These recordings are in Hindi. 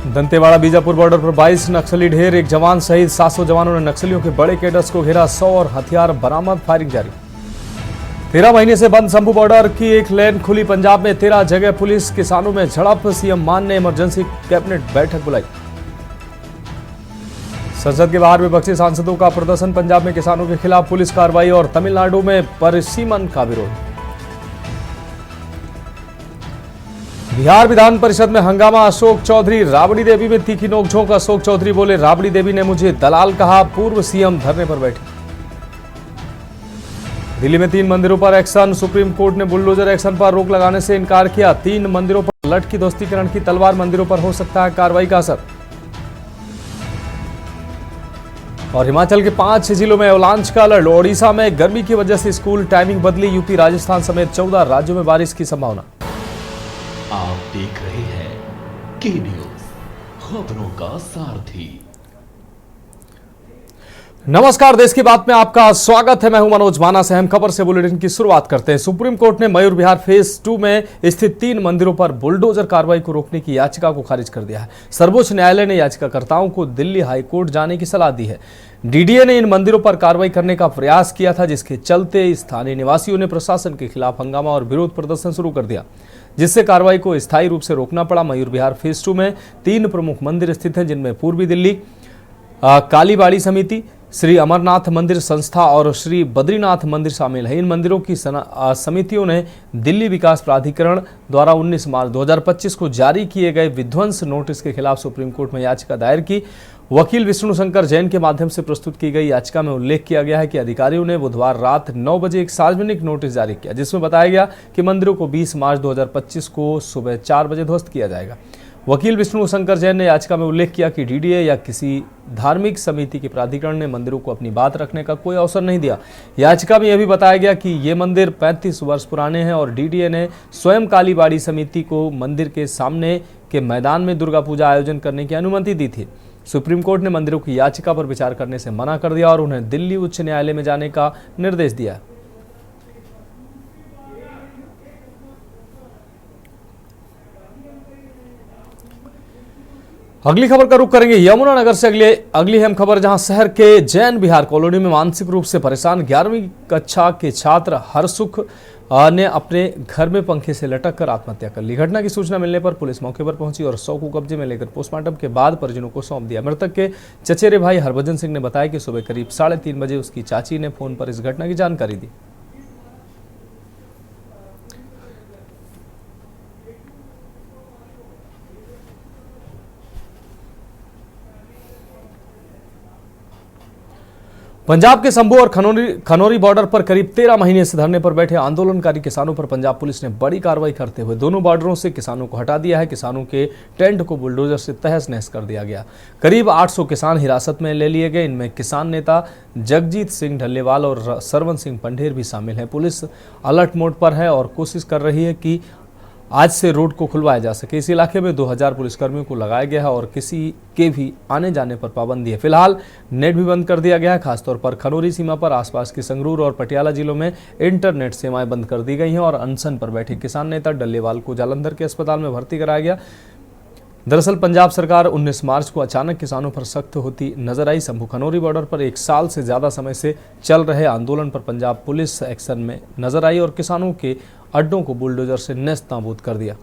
दंतेवाड़ा बीजापुर बॉर्डर पर 22 नक्सली ढेर, एक जवान सहित 700 जवानों ने नक्सलियों के बड़े कैडर्स को घेरा, 100 और हथियार बरामद, फायरिंग जारी। 13 महीने से बंद शंभू बॉर्डर की एक लेन खुली, पंजाब में 13 जगह पुलिस किसानों में झड़प, सीएम मान ने इमरजेंसी कैबिनेट बैठक बुलाई। संसद के बाहर विपक्षी सांसदों का प्रदर्शन, पंजाब में किसानों के खिलाफ पुलिस कार्रवाई और तमिलनाडु में परिसीमन का विरोध। बिहार विधान परिषद में हंगामा, अशोक चौधरी राबड़ी देवी में तीखी नोकझोंक, अशोक चौधरी बोले राबड़ी देवी ने मुझे दलाल कहा, पूर्व सीएम धरने पर बैठे। दिल्ली में 3 मंदिरों पर एक्शन, सुप्रीम कोर्ट ने बुलडोजर एक्शन पर रोक लगाने से इनकार किया। 3 मंदिरों पर लटकी ध्वस्तीकरण की तलवार, मंदिरों पर हो सकता है कार्रवाई का असर। और हिमाचल के 5 जिलों में अवलांच का अलर्ट, ओडिशा में गर्मी की वजह से स्कूल टाइमिंग बदली, यूपी राजस्थान समेत 14 राज्यों में बारिश की संभावना। आप देख रहे हैं के न्यूज, खबरों का सारथी। नमस्कार, देश की बात में आपका स्वागत है। मैं हूं मनोज मानस। अहम खबर से बुलेटिन की शुरुआत करते हैं। सुप्रीम कोर्ट ने मयूर विहार फेज 2 में स्थित 3 मंदिरों पर बुलडोजर कार्रवाई को रोकने की याचिका को खारिज कर दिया है। सर्वोच्च न्यायालय ने याचिकाकर्ताओं को दिल्ली हाईकोर्ट जाने की सलाह दी है। डीडीए ने इन मंदिरों पर कार्रवाई करने का प्रयास किया था, जिसके चलते स्थानीय निवासियों ने प्रशासन के खिलाफ हंगामा और विरोध प्रदर्शन शुरू कर दिया, जिससे कार्रवाई को स्थायी रूप से रोकना पड़ा। मयूर विहार फेज 2 में 3 प्रमुख मंदिर स्थित हैं, जिनमें पूर्वी दिल्ली कालीबाड़ी समिति, श्री अमरनाथ मंदिर संस्था और श्री बद्रीनाथ मंदिर शामिल है। इन मंदिरों की समितियों ने दिल्ली विकास प्राधिकरण द्वारा 19 मार्च 2025 को जारी किए गए विध्वंस नोटिस के खिलाफ सुप्रीम कोर्ट में याचिका दायर की। वकील विष्णु शंकर जैन के माध्यम से प्रस्तुत की गई याचिका में उल्लेख किया गया है कि अधिकारियों ने बुधवार रात 9 बजे एक सार्वजनिक नोटिस जारी किया, जिसमें बताया गया कि मंदिरों को 20 मार्च 2025 को सुबह 4 बजे ध्वस्त किया जाएगा। वकील विष्णु शंकर जैन ने याचिका में उल्लेख किया कि डीडीए या किसी धार्मिक समिति के प्राधिकरण ने मंदिरों को अपनी बात रखने का कोई अवसर नहीं दिया। याचिका में यह भी बताया गया कि ये मंदिर 35 वर्ष पुराने हैं और डीडीए ने स्वयं कालीबाड़ी समिति को मंदिर के सामने के मैदान में दुर्गा पूजा आयोजन करने की अनुमति दी थी। सुप्रीम कोर्ट ने मंदिरों की याचिका पर विचार करने से मना कर दिया और उन्हें दिल्ली उच्च न्यायालय में जाने का निर्देश दिया। अगली खबर का रुख करेंगे यमुनानगर से। अगली अहम खबर, जहां शहर के जैन विहार कॉलोनी में मानसिक रूप से परेशान 11वीं कक्षा के छात्र हरसुख ने अपने घर में पंखे से लटक कर आत्महत्या कर ली। घटना की सूचना मिलने पर पुलिस मौके पर पहुंची और शव को कब्जे में लेकर पोस्टमार्टम के बाद परिजनों को सौंप दिया। मृतक के चचेरे भाई हरभजन सिंह ने बताया कि सुबह करीब 3:30 बजे उसकी चाची ने फोन पर इस घटना की जानकारी दी। पंजाब के शंभू और खनौरी बॉर्डर पर करीब 13 महीने से धरने पर बैठे आंदोलनकारी किसानों पर पंजाब पुलिस ने बड़ी कार्रवाई करते हुए दोनों बॉर्डरों से किसानों को हटा दिया है। किसानों के टेंट को बुलडोजर से तहस नहस कर दिया गया। करीब 800 किसान हिरासत में ले लिए गए। इनमें किसान नेता जगजीत सिंह ढल्लेवाल और सरवन सिंह पंढेर भी शामिल हैं। पुलिस अलर्ट मोड पर है और कोशिश कर रही है कि आज से रोड को खुलवाया जा सके। इस इलाके में 2000 पुलिसकर्मियों को लगाया गया है और किसी के भी आने जाने पर पाबंदी है। फिलहाल नेट भी बंद कर दिया गया है। खासतौर पर खनौरी सीमा पर आसपास के संगरूर और पटियाला जिलों में इंटरनेट सेवाएं बंद कर दी गई हैं और अनशन पर बैठे किसान नेता डल्लेवाल को जालंधर के अस्पताल में भर्ती कराया गया। दरअसल पंजाब सरकार 19 मार्च को अचानक किसानों पर सख्त होती नजर आई। शंभू खनौरी बॉर्डर पर 1 साल से ज्यादा समय से चल रहे आंदोलन पर पंजाब पुलिस एक्शन में नजर आई और किसानों के अड्डों को बुलडोजर से नेस्त नाबूद कर दिया।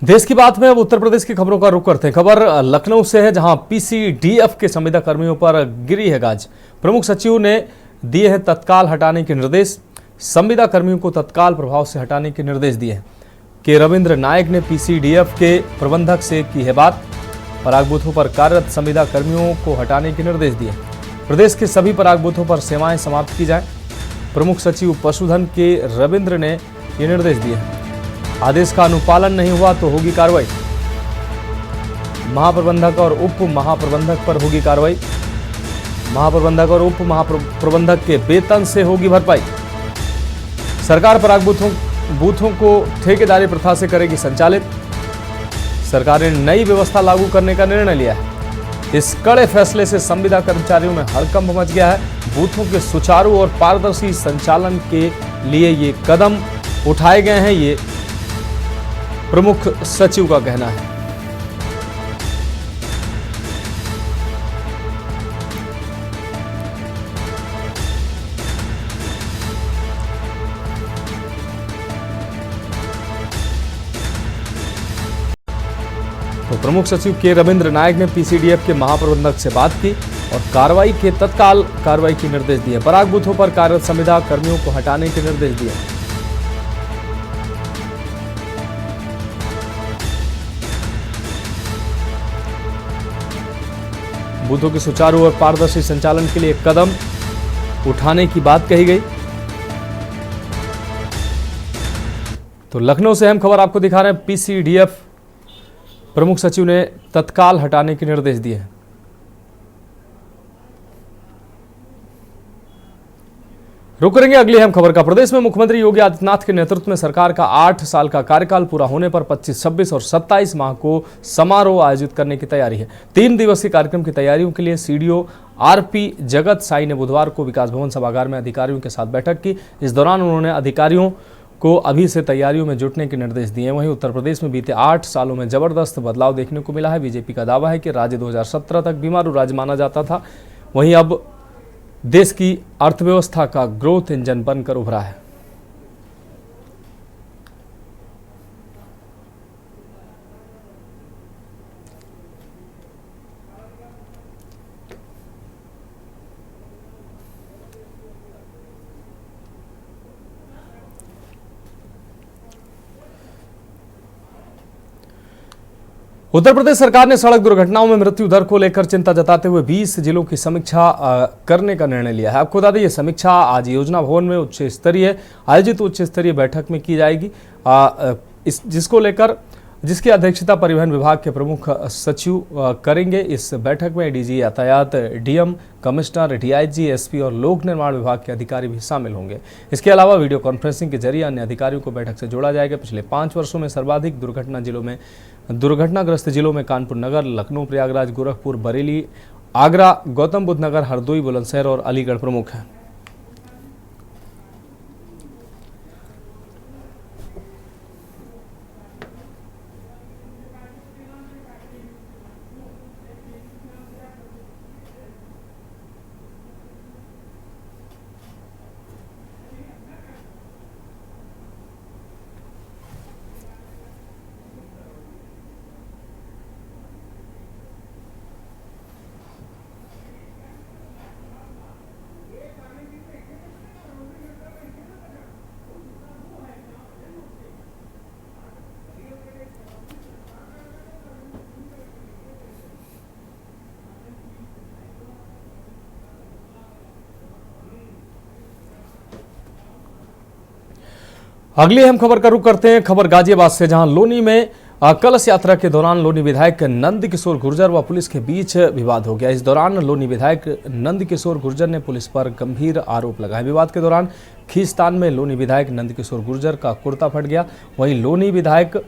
देश की बात में अब उत्तर प्रदेश की खबरों का रुख करते हैं। खबर लखनऊ से है, जहां पीसीडीएफ के संविदा कर्मियों पर गिरी है गाज। प्रमुख सचिव ने दिए हैं तत्काल हटाने के निर्देश। संविदा कर्मियों को तत्काल प्रभाव से हटाने के निर्देश दिए हैं। के रविंद्र नायक ने पीसीडीएफ के प्रबंधक से की है बात। पराग बूथों पर कार्यरत संविदा कर्मियों को हटाने के निर्देश दिए। प्रदेश के सभी पराग बूथों पर सेवाएं समाप्त की जाएं। प्रमुख सचिव पशुधन के रविंद्र ने ये निर्देश दिए हैं। आदेश का अनुपालन नहीं हुआ तो होगी कार्रवाई। महाप्रबंधक और उप महाप्रबंधक पर होगी कार्रवाई। महाप्रबंधक और उप महाप्रबंधक के वेतन से होगी भरपाई। सरकार पराग बूथों को ठेकेदारी प्रथा से करेगी संचालित। सरकार ने नई व्यवस्था लागू करने का निर्णय लिया है। इस कड़े फैसले से संविदा कर्मचारियों में हड़कंप मच गया है। बूथों के सुचारू और पारदर्शी संचालन के लिए ये कदम उठाए गए हैं, ये प्रमुख सचिव का कहना है। तो प्रमुख सचिव के रविंद्र नायक ने पीसीडीएफ के महाप्रबंधक से बात की और तत्काल कार्रवाई के निर्देश दिए। पराग बूथों पर कार्यरत संविदा कर्मियों को हटाने के निर्देश दिए। बूथों के सुचारू और पारदर्शी संचालन के लिए कदम उठाने की बात कही गई। तो लखनऊ से अहम खबर आपको दिखा रहे हैं। पीसीडीएफ प्रमुख सचिव ने तत्काल हटाने के निर्देश दिए हैं। रुक करेंगे अगली अहम खबर का। प्रदेश में मुख्यमंत्री योगी आदित्यनाथ के नेतृत्व में सरकार का 8 साल का कार्यकाल पूरा होने पर 25, 26 और 27 माह को समारोह आयोजित करने की तैयारी है। 3 दिवसीय कार्यक्रम की तैयारियों के लिए सीडीओ आरपी जगत साई ने बुधवार को विकास भवन सभागार में अधिकारियों के साथ बैठक की। इस दौरान उन्होंने अधिकारियों को अभी से तैयारियों में जुटने के निर्देश दिए। वहीं उत्तर प्रदेश में बीते 8 सालों में जबरदस्त बदलाव देखने को मिला है। बीजेपी का दावा है कि राज्य 2017 तक बीमारू राज्य माना जाता था, वहीं अब देश की अर्थव्यवस्था का ग्रोथ इंजन बनकर उभरा है। उत्तर प्रदेश सरकार ने सड़क दुर्घटनाओं में मृत्यु दर को लेकर चिंता जताते हुए 20 जिलों की समीक्षा करने का निर्णय लिया है। आपको बता दें, ये समीक्षा आज योजना भवन में आयोजित उच्च स्तरीय बैठक में की जाएगी, जिसकी अध्यक्षता परिवहन विभाग के प्रमुख सचिव करेंगे। इस बैठक में डीजी यातायात, डीएम, कमिश्नर, डीआईजी, एसपी और लोक निर्माण विभाग के अधिकारी भी शामिल होंगे। इसके अलावा वीडियो कॉन्फ्रेंसिंग के जरिए अन्य अधिकारियों को बैठक से जोड़ा जाएगा। पिछले 5 वर्षों में सर्वाधिक दुर्घटनाग्रस्त जिलों में कानपुर नगर, लखनऊ, प्रयागराज, गोरखपुर, बरेली, आगरा, गौतम बुद्ध नगर, हरदोई, बुलंदशहर और अलीगढ़ प्रमुख हैं। अगली अहम खबर का रुख करते हैं। खबर गाजियाबाद से, जहां लोनी में कलश यात्रा के दौरान लोनी विधायक नंद किशोर गुर्जर व पुलिस के बीच विवाद हो गया। इस दौरान लोनी विधायक नंद किशोर गुर्जर ने पुलिस पर गंभीर आरोप लगाए। विवाद के दौरान खींचतान में लोनी विधायक नंद किशोर गुर्जर का कुर्ता फट गया। वहीं लोनी विधायक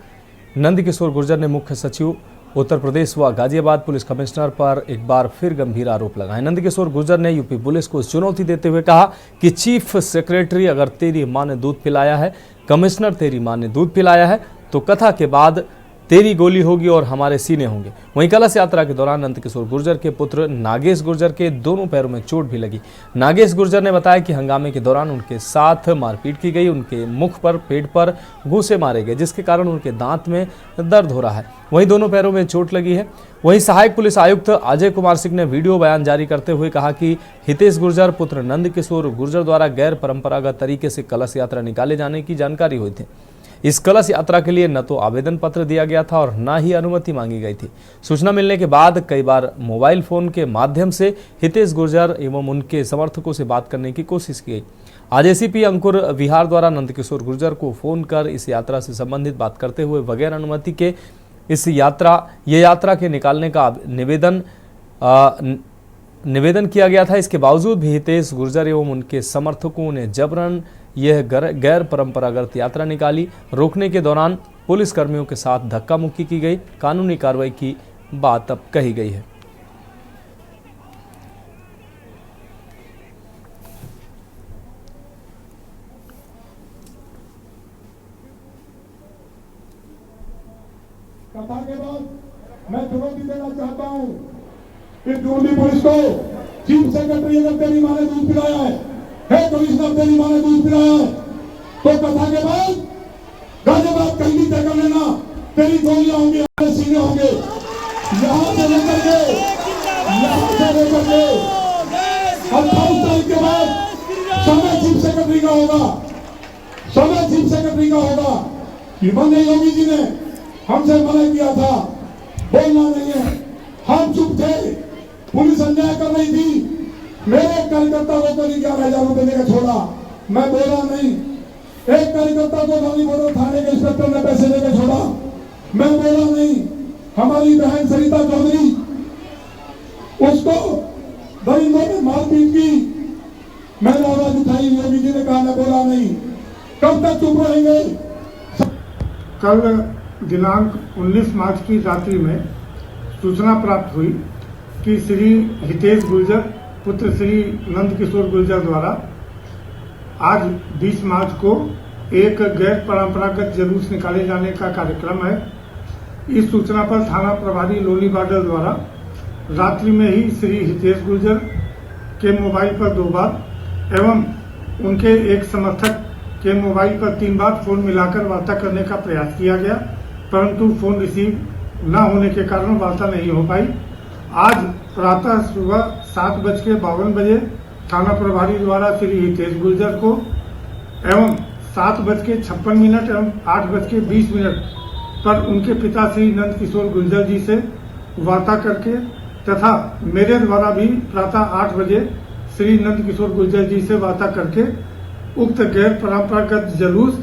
नंद किशोर गुर्जर ने मुख्य सचिव उत्तर प्रदेश व गाजियाबाद पुलिस कमिश्नर पर एक बार फिर गंभीर आरोप लगाए। नंद किशोर गुर्जर ने यूपी पुलिस को चुनौती देते हुए कहा कि चीफ सेक्रेटरी अगर तेरी मां ने दूध पिलाया है, कमिश्नर तेरी मां ने दूध पिलाया है, तो कथा के बाद तेरी गोली होगी और हमारे सीने होंगे। वहीं कलश यात्रा के दौरान नंद किशोर गुर्जर के पुत्र नागेश गुर्जर के दोनों पैरों में चोट भी लगी। नागेश गुर्जर ने बताया कि हंगामे के दौरान उनके साथ मारपीट की गई। उनके मुख पर, पेट पर घूंसे मारे गए, जिसके कारण उनके दांत में दर्द हो रहा है। वहीं दोनों पैरों में चोट लगी है। वहीं सहायक पुलिस आयुक्त अजय कुमार सिंह ने वीडियो बयान जारी करते हुए कहा कि हितेश गुर्जर पुत्र नंद किशोर गुर्जर द्वारा गैर परंपरागत तरीके से कलश यात्रा निकाले जाने की जानकारी हुई थी। इस कलश यात्रा के लिए न तो आवेदन पत्र दिया गया था और न ही अनुमति मांगी गई थी। सूचना मिलने के बाद कई बार मोबाइल फोन के माध्यम से हितेश गुर्जर एवं उनके समर्थकों से बात करने की कोशिश की गई। आज एसीपी अंकुर विहार द्वारा नंद किशोर गुर्जर को फोन कर इस यात्रा से संबंधित बात करते हुए बगैर अनुमति के ये यात्रा के निकालने का निवेदन किया गया था। इसके बावजूद भी हितेश गुर्जर एवं उनके समर्थकों ने जबरन यह गैर परंपरागत यात्रा निकाली। रोकने के दौरान पुलिस कर्मियों के साथ धक्का मुक्की की गई। कानूनी कार्रवाई की बात अब कही गई है। कथा के बाद मैं चुनौती देना चाहता हूं कि दिल्ली पुलिस को चीफ सेक्रेटरी अगर तेरी माँ ने दूध पिलाया है कमिश्नर तेरी माँ ने दूध पिलाया है, तो कथा के बाद गाजियाबाद कहीं भी तय कर लेना, तेरी गोलियां होंगी, सीने होंगे, यहां से लेकर के 28 तारीख के बाद समय चीफ सेक्रेटरी का होगा, समय चीफ सेक्रेटरी का होगा। माननीय योगी जी ने हमसे मना किया था, बोलना नहीं है, हम चुप थे, पुलिस अन्याय कर रही थी, मेरे कार्यकर्ता को करीब 11,000 रुपए देकर छोड़ा, मैं बोला नहीं। एक कार्यकर्ता को गांधी बॉर्डर थाने के इंस्पेक्टर ने पैसे देकर छोड़ा, मैं बोला नहीं। हमारी बहन सरिता चौधरी, उसको दरिंदों ने मारपीट की, मैंने आवाज उठाई, योगी जी ने कहा मैं बोला नहीं। कब तक चुप रहेंगे? कल दिनांक 19 मार्च की रात्रि में सूचना प्राप्त हुई कि श्री हितेश गुर्जर पुत्र श्री नंदकिशोर गुर्जर द्वारा आज 20 मार्च को एक गैर परंपरागत जुलूस निकाले जाने का कार्यक्रम है। इस सूचना पर थाना प्रभारी लोनी बाडर द्वारा रात्रि में ही श्री हितेश गुर्जर के मोबाइल पर 2 बार एवं उनके एक समर्थक के मोबाइल पर 3 बार फोन मिलाकर वार्ता करने का प्रयास किया गया, परंतु फोन रिसीव न होने के कारण वार्ता नहीं हो पाई। आज प्रातः सुबह 7:52 बजे थाना प्रभारी द्वारा श्री हितेश गुर्जर को एवं 7:56 एवं 8:20 पर उनके पिता श्री नंदकिशोर गुर्जर जी से वार्ता करके तथा मेरे द्वारा भी प्रातः 8 बजे श्री नंदकिशोर गुर्जर जी से वार्ता करके उक्त गैर परंपरागत जुलूस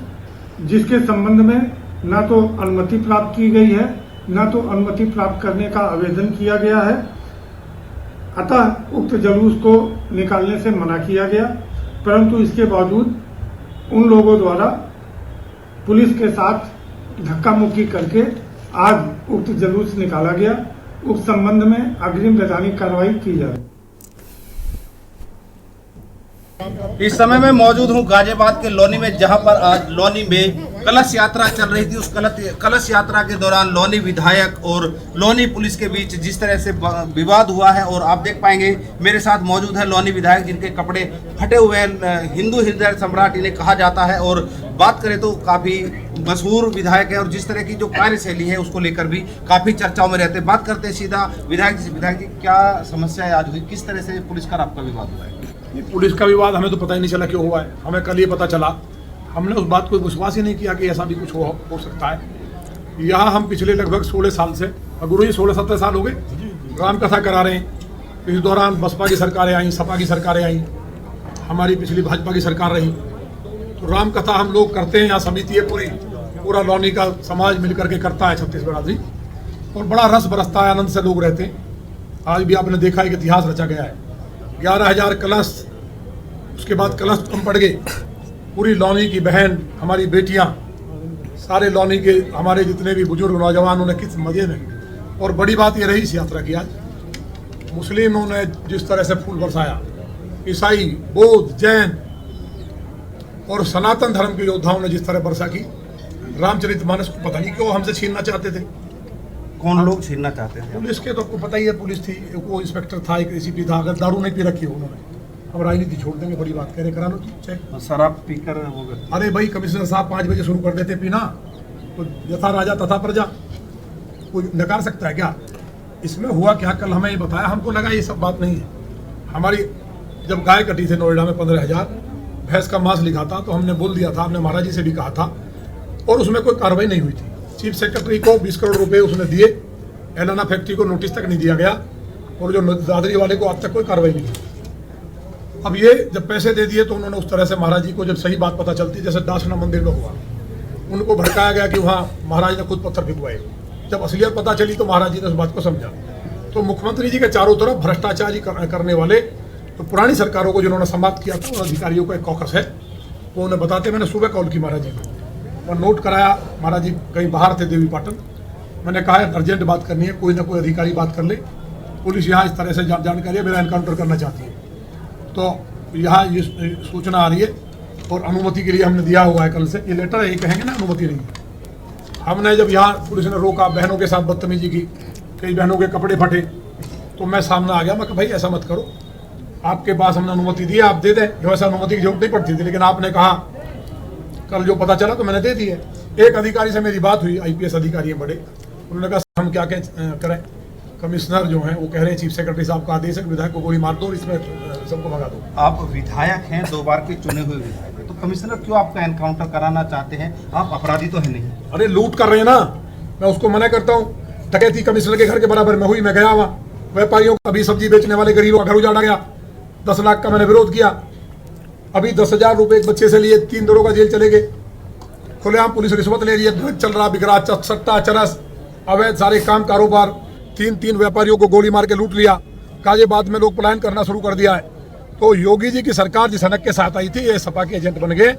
जिसके संबंध में न तो अनुमति प्राप्त की गई है न तो अनुमति प्राप्त करने का आवेदन किया गया है, अतः उक्त जुलूस को निकालने से मना किया गया। परंतु इसके बावजूद उन लोगों द्वारा पुलिस के साथ धक्का मुक्की करके आज उक्त जुलूस निकाला गया। उक्त संबंध में अग्रिम वैधानिक कार्रवाई की जाए। इस समय मैं मौजूद हूं गाजियाबाद के लोनी में, जहां पर आज लोनी में कलश यात्रा चल रही थी। उस कलश यात्रा के दौरान लोनी विधायक और लोनी पुलिस के बीच जिस तरह से विवाद हुआ है, और आप देख पाएंगे मेरे साथ मौजूद है लोनी विधायक जिनके कपड़े फटे हुए हैं। हिंदू हृदय सम्राट इन्हें कहा जाता है और बात करें तो काफ़ी मशहूर विधायक है और जिस तरह की जो कार्यशैली है उसको लेकर भी काफ़ी चर्चाओं में रहते हैं। बात करते हैं सीधा विधायक जी। विधायक जी, क्या समस्या आज हुई, किस तरह से पुलिस का आपका विवाद हुआ है? पुलिस का विवाद हमें तो पता ही नहीं चला क्यों हुआ है, हमें कल ये पता चला। हमने उस बात को विश्वास ही नहीं किया कि ऐसा भी कुछ हो सकता है। यहाँ हम पिछले लगभग 16 साल से, गुरु जी 16-17 साल हो गए रामकथा करा रहे हैं। इस दौरान बसपा की सरकारें आई, सपा की सरकारें आई, हमारी पिछली भाजपा की सरकार रही। तो रामकथा हम लोग करते हैं, यहाँ समिति है पूरा लोनी का समाज मिल करके करता है, छत्तीसगढ़ आदि, और बड़ा रस बरसता है, आनंद से लोग रहते हैं। आज भी आपने देखा है कि इतिहास रचा गया है। 11,000 कलश, उसके बाद कलश कम पड़ गए। पूरी लोनी की बहन, हमारी बेटियां, सारे लोनी के हमारे जितने भी बुजुर्ग नौजवान, उन्हें किस मजे में। और बड़ी बात ये रही इस यात्रा की, आज मुस्लिमों ने जिस तरह से फूल बरसाया, ईसाई, बौद्ध, जैन और सनातन धर्म के योद्धाओं ने जिस तरह वर्षा की, रामचरितमानस को पता नहीं क्यों हमसे छीनना चाहते थे। कौन लोग छीनना चाहते थे? पुलिस के तो आपको पता ही है, पुलिस थी, वो इंस्पेक्टर था, एक एसीपी था। अगर दारू नहीं पी रखी हो उन्होंने, अब राजनीति छोड़ देंगे, बड़ी बात कह रहे, करा लो चेक। शराब पीकर हो गए? अरे भाई, कमिश्नर साहब 5 बजे शुरू कर देते पीना, तो यथा राजा तथा प्रजा, कोई नकार सकता है क्या? इसमें हुआ क्या, कल हमें ये बताया, हमको लगा ये सब बात नहीं है। हमारी जब गाय कटी थी नोएडा में 15,000 भैंस का मांस लिखा था, तो हमने बोल दिया था, हमने महाराज जी से भी कहा था, और उसमें कोई कार्रवाई नहीं हुई थी। चीफ सेक्रेटरी को 20 करोड़ रुपए उसने दिए, एलाना फैक्ट्री को नोटिस तक नहीं दिया गया, और जो दादरी वाले को आज तक कोई कार्रवाई नहीं की। अब ये जब पैसे दे दिए तो उन्होंने उस तरह से महाराज जी को, जब सही बात पता चलती, जैसे दासना मंदिर में हुआ, उनको भड़काया गया कि वहाँ महाराज ने खुद पत्थर फिकवाए। जब असलियत पता चली तो महाराज जी ने उस बात को समझा। तो मुख्यमंत्री जी के चारों तरफ भ्रष्टाचारी करने वाले तो पुरानी सरकारों को जिन्होंने समाप्त किया था, उन अधिकारियों का एक कॉकस है, वो उन्हें बताते। मैंने सुबह कॉल की महाराज जी को और नोट कराया। महाराज जी कहीं बाहर थे, देवी पाटन। मैंने कहा है अर्जेंट बात करनी है, कोई ना कोई अधिकारी बात कर ले। पुलिस यहाँ इस तरह से जानकारी है, मेरा एनकाउंटर करना चाहती है। तो यहाँ ये सूचना आ रही है और अनुमति के लिए हमने दिया हुआ है कल से। ये लेटर है, ये कहेंगे ना अनुमति नहीं है। हमने जब यहाँ पुलिस ने रोका, बहनों के साथ बदतमीजी की, कई बहनों के कपड़े फटे, तो मैं सामने आ गया। मैं कहा भाई ऐसा मत करो, आपके पास हमने अनुमति दी है, आप दे दें। जो ऐसा अनुमति की जरूरत नहीं पड़ती थी, लेकिन आपने कहा, कल जो पता चला तो मैंने दे दी है। एक अधिकारी से मेरी बात हुई, IPS अधिकारी हैं बड़े, उन्होंने कहा हम क्या करें, कमिश्नर जो हैं वो कह रहे हैं चीफ सेक्रेटरी साहब का आदेश है, विधायक को गोली मार दो और इसमें सबको भगा दो। आप विधायक हैं, 2 बार के चुने हुए विधायक हैं, तो कमिश्नर क्यों आपका एनकाउंटर कराना चाहते हैं? आप अपराधी तो है नहीं। अरे लूट कर रहे हैं ना, मैं उसको मना करता हूँ। डकैती कमिश्नर के घर के बराबर में हुई, मैं गया वहाँ। व्यापारियों का, अभी सब्जी बेचने वाले गरीबों का घर उजाड़ा गया, 10 लाख का मैंने विरोध किया। अभी 10,000 रुपये एक बच्चे से लिए, 3 दरोगा जेल चले गए। खुलेआम पुलिस रिश्वत ले रही है, चल रहा बिगड़ा, सट्टा चरस, अवैध सारे काम कारोबार। 3 व्यापारियों को गोली मार के लूट लिया। गाजियाबाद में लोग पलायन करना शुरू कर दिया है। तो योगी जी की सरकार जिस हनक के साथ आई थी, ये सपा के एजेंट बन गए,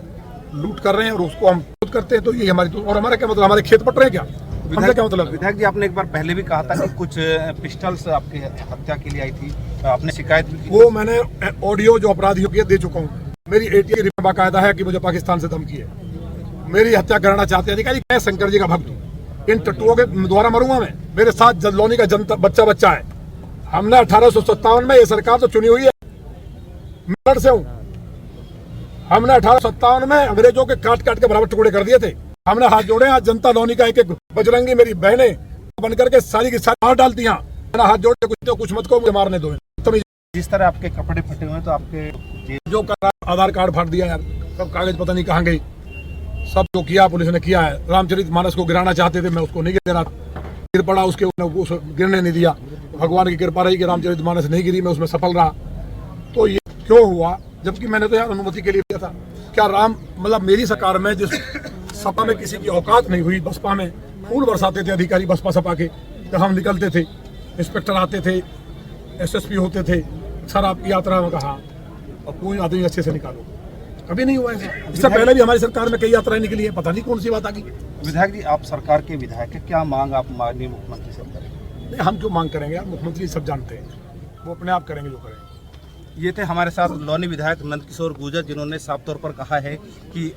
लूट कर रहे हैं और उसको हम विरोध करते हैं। तो ये हमारी, और हमारा क्या मतलब, हमारे खेत पट रहे हैं क्या? हमसे क्या मतलब? विधायक जी, आपने एक बार पहले भी कहा था कि कुछ पिस्टल्स आपकी हत्या के लिए आई थी, आपने शिकायत भी की। वो मैंने ऑडियो जो अपराधियों की दे चुका हूँ। मेरी ATA रिपोर्ट बाकायदा है कि मुझे पाकिस्तान से धमकी है, मेरी हत्या करना चाहते हैं अधिकारी। मैं शंकर जी का भक्त हूँ, इन टट्टुओं के द्वारा मरूंगा मैं। मेरे साथ जलौनी का जनता बच्चा है। हमने 1857 में, ये सरकार तो चुनी हुई है, मैं से हूँ। हमने 1857 में अंग्रेजों के काट के बराबर टुकड़े कर दिए थे। हमने हाथ जोड़े। आज जनता लौनी का एक बजरंगी मेरी बहनें बनकर के सारी की सारी मार डालती हैं। मैंने हाथ जोड़ के कुछ मत को, मुझे मारने दो। जिस तरह आपके कपड़े फटे हुए हैं, तो आपके जो आधार कार्ड फाड़ दिया यार, सब कागज पता नहीं कहाँ गई, सब जो किया पुलिस ने किया है। रामचरितमानस को गिराना चाहते थे, मैं उसको नहीं गिरा, गिर पड़ा, उसके गिरने नहीं दिया। भगवान की कृपा रही कि रामचरितमानस नहीं गिरी, मैं उसमें सफल रहा। तो ये क्यों हुआ, जबकि मैंने तो यार अनुमति के लिए दिया था। क्या राम, मतलब मेरी सरकार में जिस सपा में किसी की औकात नहीं हुई, बसपा में फूल बरसाते थे अधिकारी बसपा सपा के। जब हम निकलते थे, इंस्पेक्टर आते थे, SSP होते थे, सर आपकी यात्रा में कहा और कोई आदमी अच्छे से निकालो, कभी नहीं हुआ ऐसा। इससे पहले भी हमारी सरकार में कई यात्राएं निकली है, पता नहीं कौन सी बात आ गई। विधायक जी, आप सरकार के विधायक है, क्या मांग आप माननीय मुख्यमंत्री से करेंगे? नहीं, हम जो मांग करेंगे यार, मुख्यमंत्री सब जानते हैं, वो अपने आप करेंगे जो करेंगे। ये थे हमारे साथ लौनी विधायक नंदकिशोर गुर्जर, जिन्होंने साफ तौर पर कहा है कि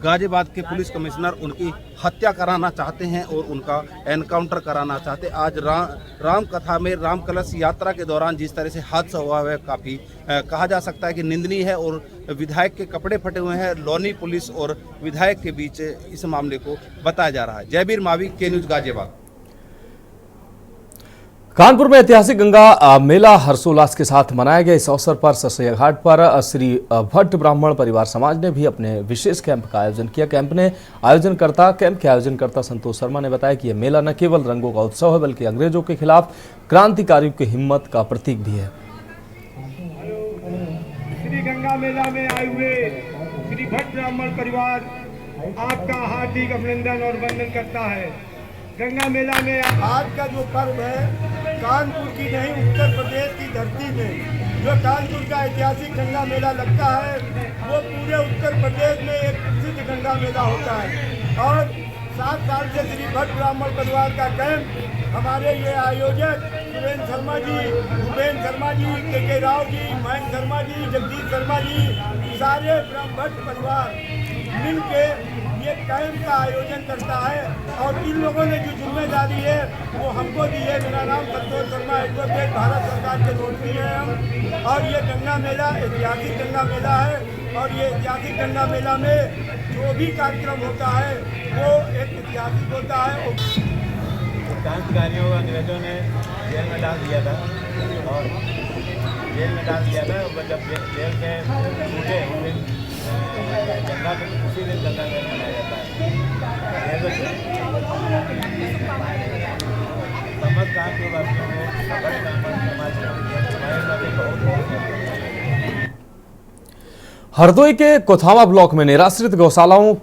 गाजियाबाद के पुलिस कमिश्नर उनकी हत्या कराना चाहते हैं और उनका एनकाउंटर कराना चाहते हैं। आज राम कथा में, राम कलश यात्रा के दौरान जिस तरह से हादसा हुआ है, काफ़ी कहा जा सकता है कि निंदनीय है। और विधायक के कपड़े फटे हुए हैं। लौनी पुलिस और विधायक के बीच इस मामले को बताया जा रहा है। जयवीर मावी, के न्यूज़, गाजियाबाद। कानपुर में ऐतिहासिक गंगा मेला हर्षोल्लास के साथ मनाया गया। इस अवसर पर सरसैया घाट पर श्री भट्ट ब्राह्मण परिवार समाज ने भी अपने विशेष कैंप का आयोजन किया। कैंप के आयोजनकर्ता संतोष शर्मा ने बताया कि यह मेला न केवल रंगों का उत्सव है, बल्कि अंग्रेजों के खिलाफ क्रांतिकारियों की हिम्मत का प्रतीक भी है। श्री गंगा मेला में आए हुए श्री भट्ट ब्राह्मण परिवार आपका हार्दिक अभिनंदन और वंदन करता है। गंगा मेला में आज का जो पर्व है, कानपुर की नहीं उत्तर प्रदेश की धरती में जो कानपुर का ऐतिहासिक गंगा मेला लगता है, वो पूरे उत्तर प्रदेश में एक प्रसिद्ध गंगा मेला होता है। और 7 साल से श्री भट्ट ब्राह्मण परिवार का कैंप हमारे ये आयोजक सुरेंद्र शर्मा जी, भूपेन्द्र शर्मा जी, के राव जी, महेंद्र शर्मा जी, जगदीश शर्मा जी, सारे भट्ट परिवार मिल के ये कैंप का आयोजन करता है। और इन लोगों ने जो जिम्मेदारी है वो हमको दी है। मेरा नाम संतोष शर्मा, एडवोकेट, भारत सरकार के नौकरी है हम। और ये गंगा मेला ऐतिहासिक गंगा मेला है। और ये ऐतिहासिक गंगा मेला में जो भी कार्यक्रम होता है वो एक ऐतिहासिक होता है। क्रांतिकारियों का अंग्रेजों ने जेल में डाल दिया था और जब जेल से छूटे उस दिन गंगा, उसी दिन गंगा मेला मनाया जाता है। समस्त कानपुर वासियों को समाज हमारे साथ बहुत हरदोई के कोथावा ब्लॉक में निराश्रित गौशालाओं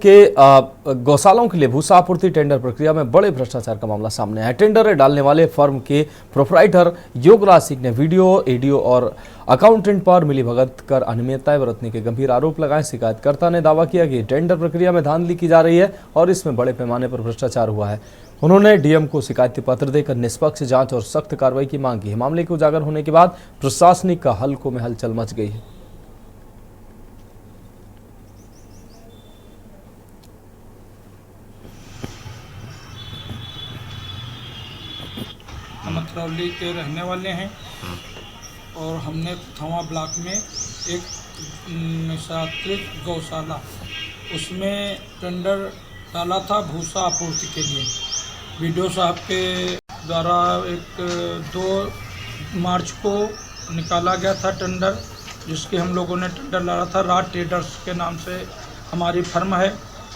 के लिए भूसा आपूर्ति टेंडर प्रक्रिया में बड़े भ्रष्टाचार का मामला सामने आया है। टेंडर डालने वाले फर्म के प्रोपराइटर योगराज सिंह ने वीडियो, एडीओ और अकाउंटेंट पर मिलीभगत कर अनियमितताएं बरतने के गंभीर आरोप लगाए। शिकायतकर्ता ने दावा किया कि टेंडर प्रक्रिया में धांधली की जा रही है और इसमें बड़े पैमाने पर भ्रष्टाचार हुआ है। उन्होंने डीएम को शिकायती पत्र देकर निष्पक्ष जांच और सख्त कार्रवाई की मांग की। मामले के उजागर होने के बाद प्रशासनिक हलकों में हलचल मच गई है। हम अतरौली के रहने वाले हैं और हमने कोथावा ब्लॉक में एक निराश्रित गौशाला उसमें टेंडर डाला था भूसा आपूर्ति के लिए। वीडियो साहब के द्वारा 2 मार्च को निकाला गया था टेंडर, जिसके हम लोगों ने टेंडर डाला था। राज ट्रेडर्स के नाम से हमारी फर्म है।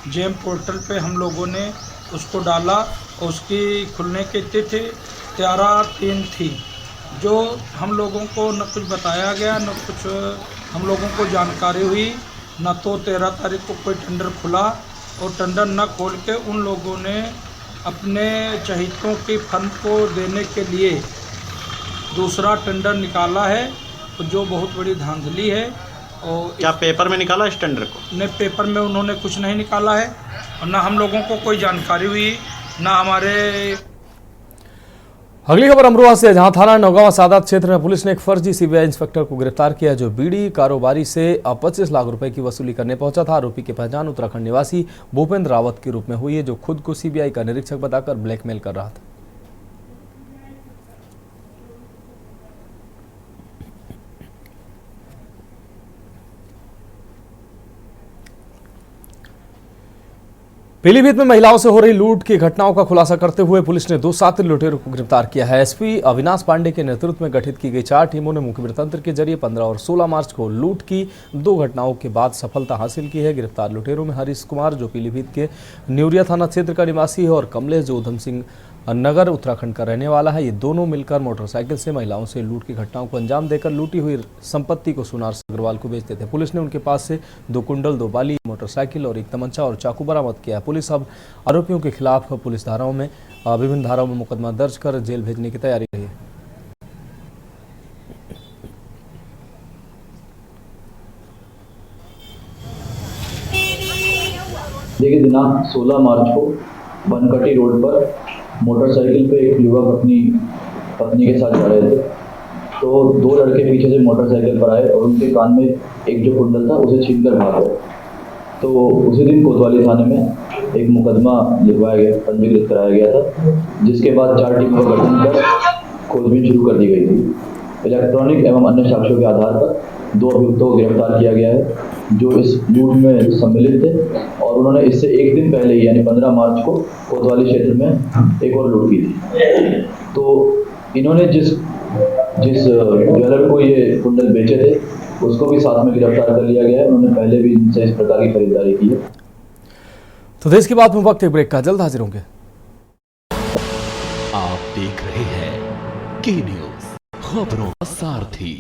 जेम पोर्टल पे हम लोगों ने उसको डाला और उसकी खुलने की तिथि 13/3 थी, जो हम लोगों को न कुछ बताया गया न कुछ हम लोगों को जानकारी हुई। न तो 13 तारीख को कोई टेंडर खुला और टेंडर न खोल के उन लोगों ने अपने चहितों की फर्म को देने के लिए दूसरा टेंडर निकाला है, तो जो बहुत बड़ी धांधली है। और क्या पेपर में निकाला इस टेंडर को? ने पेपर में उन्होंने कुछ नहीं निकाला है और ना हम लोगों को कोई जानकारी हुई, ना हमारे। अगली खबर अमरोहा से, जहां थाना नौगांव सादात क्षेत्र में पुलिस ने एक फर्जी सीबीआई इंस्पेक्टर को गिरफ्तार किया, जो बीड़ी कारोबारी से 25 लाख रुपए की वसूली करने पहुंचा था। आरोपी की पहचान उत्तराखंड निवासी भूपेंद्र रावत के रूप में हुई है, जो खुद को सीबीआई का निरीक्षक बताकर ब्लैकमेल कर रहा था। पीलीभीत में महिलाओं से हो रही लूट की घटनाओं का खुलासा करते हुए पुलिस ने 2 शातिर लुटेरों को गिरफ्तार किया है। एसपी अविनाश पांडे के नेतृत्व में गठित की गई 4 टीमों ने मुखबिर तंत्र के जरिए 15 और 16 मार्च को लूट की 2 घटनाओं के बाद सफलता हासिल की है। गिरफ्तार लुटेरों में हरीश कुमार, जो पीलीभीत के न्यूरिया थाना क्षेत्र का निवासी है, और कमलेश, जो उधम सिंह नगर उत्तराखंड का रहने वाला है। ये दोनों मिलकर मोटरसाइकिल से महिलाओं से लूट की घटनाओं को अंजाम देकर लूटी हुई संपत्ति को सुनार अग्रवाल को बेचते थे। पुलिस ने उनके पास से 2 कुंडल, 2 बाली, मोटरसाइकिल और 1 तमंचा और चाकू बरामद किया। पुलिस अब आरोपियों के खिलाफ विभिन्न धाराओं में मुकदमा दर्ज कर जेल भेजने की तैयारी है। देखिए, दिनांक 16 मार्च को बनकटी रोड पर मोटरसाइकिल पे एक युवक अपनी पत्नी के साथ जा रहे थे, तो 2 लड़के पीछे से मोटरसाइकिल पर आए और उनके कान में एक जो कुंडल था उसे छीनकर भाग गए। तो उसी दिन कोतवाली थाने में एक मुकदमा लिखवाया गया, पंजीकृत कराया गया था, जिसके बाद 4 टीमों का गठन कर खोजबीन शुरू कर दी गई थी। इलेक्ट्रॉनिक एवं अन्य साक्ष्यों के आधार पर 2 अभियुक्तों को गिरफ्तार किया गया है, जो इस लूट में सम्मिलित थे, और उन्होंने इससे 1 दिन पहले ही यानी 15 मार्च को कोतवाली क्षेत्र में एक और लूट की थी। तो इन्होंने जिस ज्वेलर को ये कुंडल बेचे थे उसको भी साथ में गिरफ्तार कर लिया गया है। उन्होंने पहले भी इनसे इस प्रकार की खरीदारी की है। तो देश की बात में वक्त एक ब्रेक का, जल्द हाजिर होंगे। आप देख रहे हैं के न्यूज़, खबरों का सारथी।